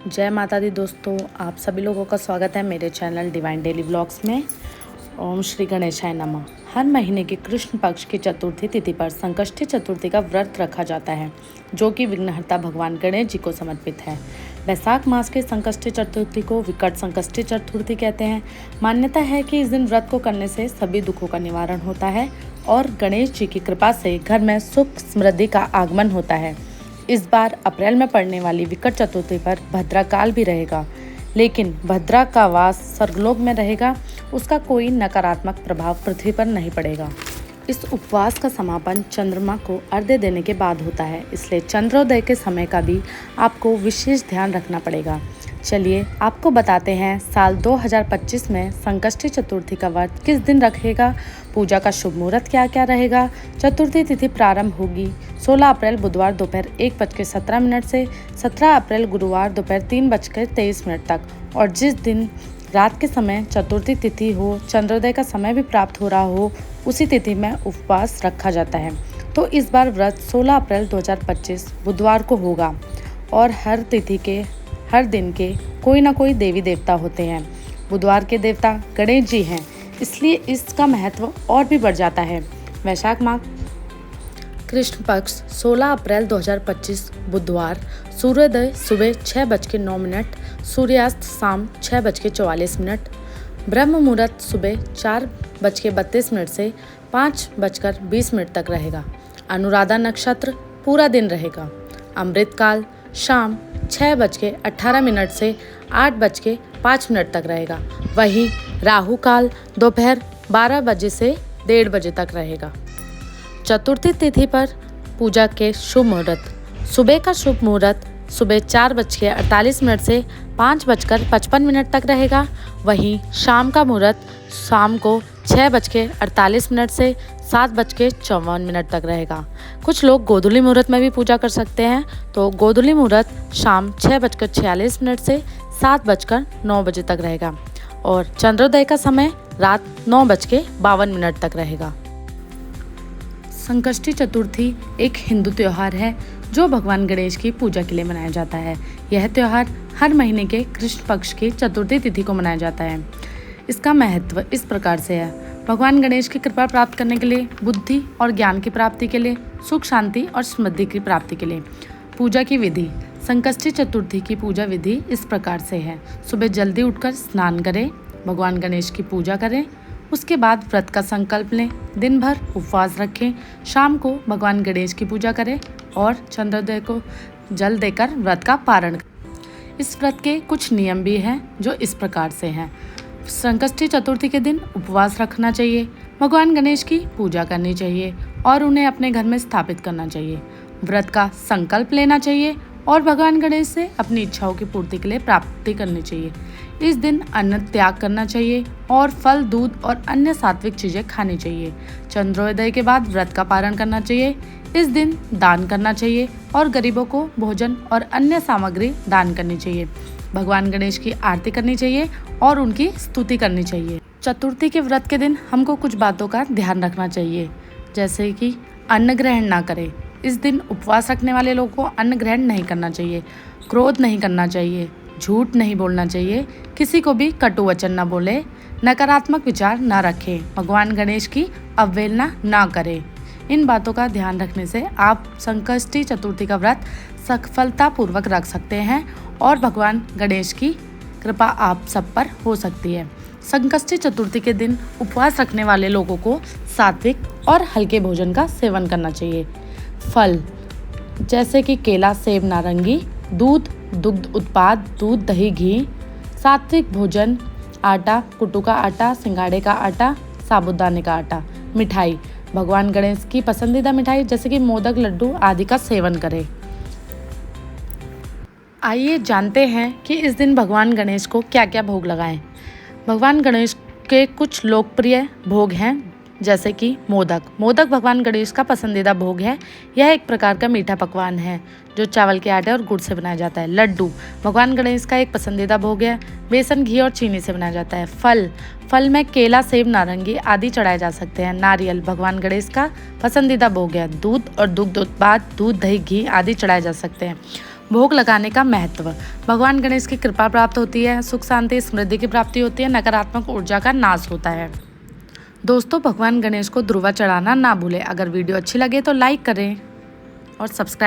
जय माता दी दोस्तों, आप सभी लोगों का स्वागत है मेरे चैनल डिवाइन डेली व्लॉग्स में। ओम श्री गणेशाय नमः। हर महीने की कृष्ण पक्ष की चतुर्थी तिथि पर संकष्टी चतुर्थी का व्रत रखा जाता है, जो कि विघ्नहर्ता भगवान गणेश जी को समर्पित है। वैशाख मास के संकष्टी चतुर्थी को विकट संकष्टी चतुर्थी कहते हैं। मान्यता है कि इस दिन व्रत को करने से सभी दुखों का निवारण होता है और गणेश जी की कृपा से घर में सुख समृद्धि का आगमन होता है। इस बार अप्रैल में पड़ने वाली विकट चतुर्थी पर भद्रा काल भी रहेगा, लेकिन भद्रा का वास स्वर्गलोक में रहेगा। उसका कोई नकारात्मक प्रभाव पृथ्वी पर नहीं पड़ेगा। इस उपवास का समापन चंद्रमा को अर्घ्य देने के बाद होता है, इसलिए चंद्रोदय के समय का भी आपको विशेष ध्यान रखना पड़ेगा। चलिए आपको बताते हैं साल 2025 में संकष्टी चतुर्थी का व्रत किस दिन रखेगा, पूजा का शुभ मुहूर्त क्या क्या रहेगा। चतुर्थी तिथि प्रारंभ होगी 16 अप्रैल बुधवार दोपहर 1:17 से 17 अप्रैल गुरुवार दोपहर 3:23 तक, और जिस दिन रात के समय चतुर्थी तिथि हो, चंद्रोदय का समय भी प्राप्त हो रहा हो, उसी तिथि में उपवास रखा जाता है। तो इस बार व्रत 16 अप्रैल 2025 बुधवार को होगा और हर दिन के कोई ना कोई देवी देवता होते हैं। बुधवार के देवता गणेश जी हैं, इसलिए इसका महत्व और भी बढ़ जाता है। वैशाख माह कृष्ण पक्ष 16 अप्रैल 2025 बुधवार, सूर्योदय सुबह 6:09, सूर्यास्त शाम 6:44, ब्रह्म मुहूर्त सुबह 4:32 से 5:20 तक रहेगा। अनुराधा नक्षत्र पूरा दिन रहेगा। अमृत काल शाम 6:18 से 8:05 तक रहेगा। वहीं राहु काल दोपहर 12 बजे से 1:30 बजे तक रहेगा। चतुर्थी तिथि पर पूजा के शुभ मुहूर्त। सुबह का शुभ मुहूर्त सुबह 4:48 से 5:55 तक रहेगा। वहीं शाम का मुहूर्त शाम को 6:48 से 7:54 तक रहेगा। कुछ लोग गोधूली मुहूर्त में भी पूजा कर सकते हैं, तो गोधूली मुहूर्त शाम 6:46 से 7:09 बजे तक रहेगा और चंद्रोदय का समय रात 9:52 तक रहेगा। संकष्टी चतुर्थी एक हिंदू त्यौहार है जो भगवान गणेश की पूजा के लिए मनाया जाता है। यह त्यौहार हर महीने के कृष्ण पक्ष की चतुर्थी तिथि को मनाया जाता है। इसका महत्व इस प्रकार से है। भगवान गणेश की कृपा प्राप्त करने के लिए, बुद्धि और ज्ञान की प्राप्ति के लिए, सुख शांति और समृद्धि की प्राप्ति के लिए। पूजा की विधि। संकष्टी चतुर्थी की पूजा विधि इस प्रकार से है। सुबह जल्दी उठकर स्नान करें, भगवान गणेश की पूजा करें, उसके बाद व्रत का संकल्प लें, दिन भर उपवास रखें, शाम को भगवान गणेश की पूजा करें और चंद्रोदय को जल देकर व्रत का पारण करें। इस व्रत के कुछ नियम भी हैं जो इस प्रकार से हैं। संकष्टी चतुर्थी के दिन उपवास रखना चाहिए, भगवान गणेश की पूजा करनी चाहिए और उन्हें अपने घर में स्थापित करना चाहिए। व्रत का संकल्प लेना चाहिए और भगवान गणेश से अपनी इच्छाओं की पूर्ति के लिए प्राप्ति करनी चाहिए। इस दिन अन्न त्याग करना चाहिए और फल, दूध और अन्य सात्विक चीज़ें खानी चाहिए। चंद्रोदय के बाद व्रत का पारण करना चाहिए। इस दिन दान करना चाहिए और गरीबों को भोजन और अन्य सामग्री दान करनी चाहिए। भगवान गणेश की आरती करनी चाहिए और उनकी स्तुति करनी चाहिए। चतुर्थी के व्रत के दिन हमको कुछ बातों का ध्यान रखना चाहिए, जैसे कि अन्न ग्रहण ना करें। इस दिन उपवास रखने वाले लोगों को अन्न ग्रहण नहीं करना चाहिए, क्रोध नहीं करना चाहिए, झूठ नहीं बोलना चाहिए, किसी को भी कटु वचन न बोले, नकारात्मक विचार न रखें, भगवान गणेश की अवहेलना ना करें। इन बातों का ध्यान रखने से आप संकष्टी चतुर्थी का व्रत सफलतापूर्वक रख सकते हैं और भगवान गणेश की कृपा आप सब पर हो सकती है। संकष्टी चतुर्थी के दिन उपवास रखने वाले लोगों को सात्विक और हल्के भोजन का सेवन करना चाहिए। फल जैसे कि केला, सेब, नारंगी, दूध, दुग्ध उत्पाद, दूध, दही, घी, सात्विक भोजन, आटा, कुट्टू का आटा, सिंगाड़े का आटा, साबूदाने का आटा, मिठाई, भगवान गणेश की पसंदीदा मिठाई जैसे कि मोदक, लड्डू आदि का सेवन करें। आइए जानते हैं कि इस दिन भगवान गणेश को क्या क्या भोग लगाएं। भगवान गणेश के कुछ लोकप्रिय भोग हैं, जैसे कि मोदक भगवान गणेश का पसंदीदा भोग है। यह एक प्रकार का मीठा पकवान है जो चावल के आटे और गुड़ से बनाया जाता है। लड्डू भगवान गणेश का एक पसंदीदा भोग है, बेसन, घी और चीनी से बनाया जाता है। फल में केला, सेब, नारंगी आदि चढ़ाए जा सकते हैं। नारियल भगवान गणेश का पसंदीदा भोग है। दूध और दुग्ध उत्पाद, दूध, दही, घी आदि चढ़ाए जा सकते हैं। भोग लगाने का महत्व। भगवान गणेश की कृपा प्राप्त होती है, सुख शांति समृद्धि की प्राप्ति होती है, नकारात्मक ऊर्जा का नाश होता है। दोस्तों, भगवान गणेश को दुर्वा चढ़ाना ना भूलें। अगर वीडियो अच्छी लगे तो लाइक करें और सब्सक्राइब